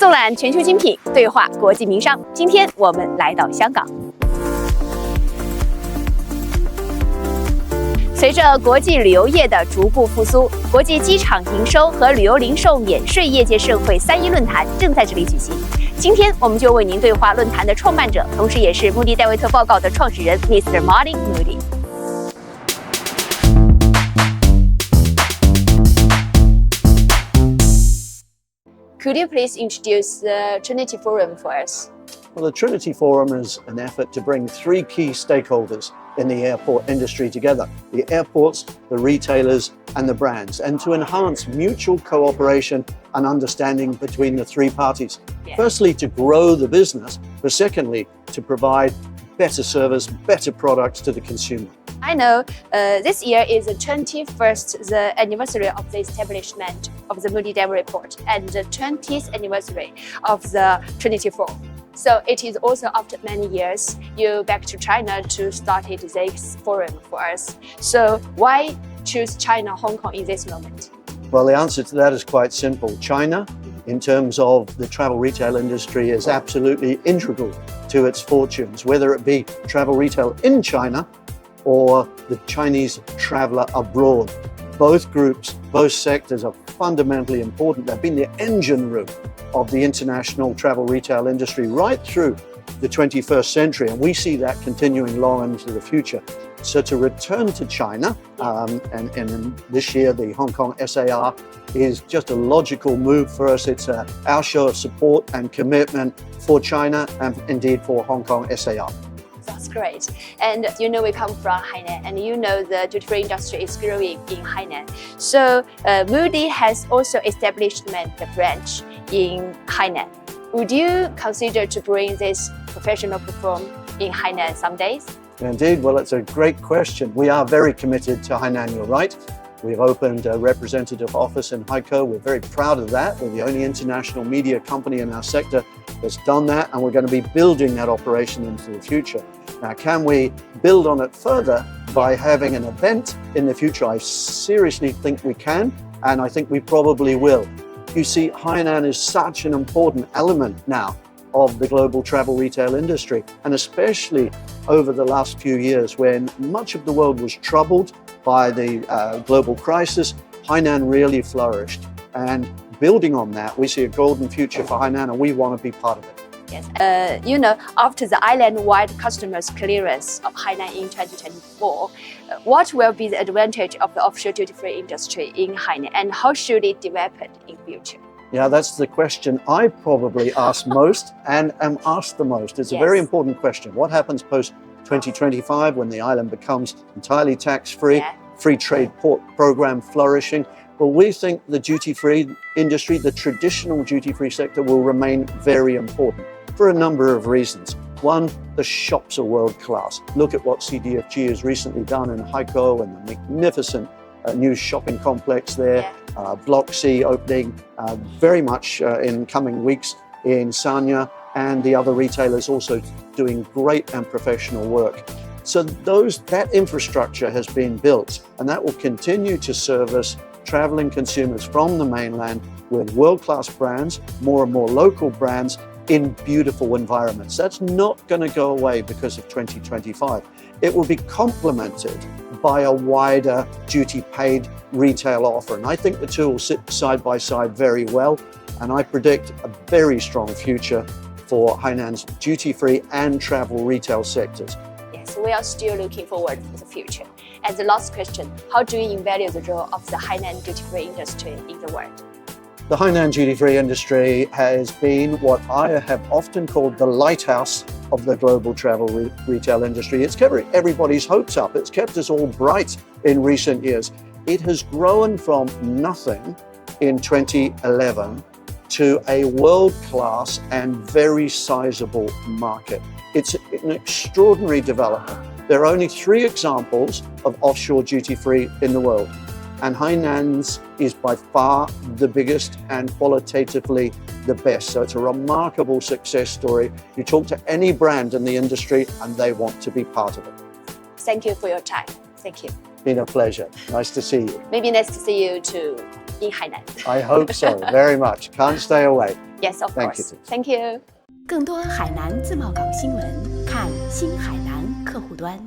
纵览全球精品，对话国际名商。今天我们来到香港。随着国际旅游业的逐步复苏，国际机场营收和旅游零售免税业界盛会3·1论坛正在这里举行。今天我们就为您对话论坛的创办者，同时也是穆迪戴维特报告的创始人 Mr. Martin Moodie。Could you please introduce the Trinity Forum for us? Well, the Trinity Forum is an effort to bring 3 key stakeholders in the airport industry together: the airports, the retailers, and the brands, and to enhance mutual cooperation and understanding between the 3 parties. Yeah. Firstly, to grow the business, but secondly, to provide better service, better products to the consumer. I know this year is the 21st anniversary of the establishment of the Moodie Davitt report and the 20th anniversary of the Trinity Forum. So it is also after many years you back to China to start this forum for us. So why choose China, Hong Kong in this moment? Well, the answer to that is quite simple. China, in terms of the travel retail industry, is absolutely integral to its fortunes, whether it be travel retail in China or the Chinese traveler abroad. Both groups, both sectors are fundamentally important. They've been the engine room of the international travel retail industry right through the 21st century, and we see that continuing long into the future. So to return to China, and this year the Hong Kong SAR is just a logical move for us. It's our show of support and commitment for China and indeed for Hong Kong SAR. That's great. And you know we come from Hainan, and you know the duty-free industry is growing in Hainan. So Moodie has also established a branch in Hainan. Would you consider to bring this professional perform in Hainan some days? Indeed, well, it's a great question. We are very committed to Hainan, you're right. We've opened a representative office in Haikou. We're very proud of that. We're the only international media company in our sector that's done that, and we're going to be building that operation into the future. Now, can we build on it further by having an event in the future? I seriously think we can, and I think we probably will. You see, Hainan is such an important element now of the global travel retail industry, and especially over the last few years when much of the world was troubled by the global crisis, Hainan really flourished. And building on that, we see a golden future for Hainan, and we want to be part of it. Yes. You know, after the island-wide customs clearance of Hainan in 2024, what will be the advantage of the offshore duty-free industry in Hainan, and how should it develop in future? Yeah, that's the question I probably ask most and am asked the most. It's a very important question. What happens post-2025 when the island becomes entirely tax-free, free trade port program flourishing? Well, we think the duty-free industry, the traditional duty-free sector, will remain very important for a number of reasons. One, the shops are world-class. Look at what CDFG has recently done in Haikou and the magnificent new shopping complex there. Block C opening very much in coming weeks in Sanya, and the other retailers also doing great and professional work. So that infrastructure has been built, and that will continue to service traveling consumers from the mainland with world-class brands, more and more local brands in beautiful environments. That's not going to go away because of 2025. It will be complemented by a wider duty-paid retail offer. And I think the two will sit side by side very well. And I predict a very strong future for Hainan's duty-free and travel retail sectors. Yes, we are still looking forward to the future. And the last question, how do you evaluate the role of the Hainan duty-free industry in the world? The Hainan duty-free industry has been what I have often called the lighthouse of the global travel retail industry. It's kept everybody's hopes up. It's kept us all bright in recent years. It has grown from nothing in 2011 to a world-class and very sizable market. It's an extraordinary development. There are only 3 examples of offshore duty-free in the world, and Hainan's is by far the biggest and qualitatively the best. So it's a remarkable success story. You talk to any brand in the industry and they want to be part of it. Thank you for your time. Thank you. Been a pleasure. Nice to see you. Maybe nice to see you too in Hainan. I hope so, very much. Can't stay away. Yes, of Thank course. you. Thank you. 更多海南自贸港新闻，看新海南客户端。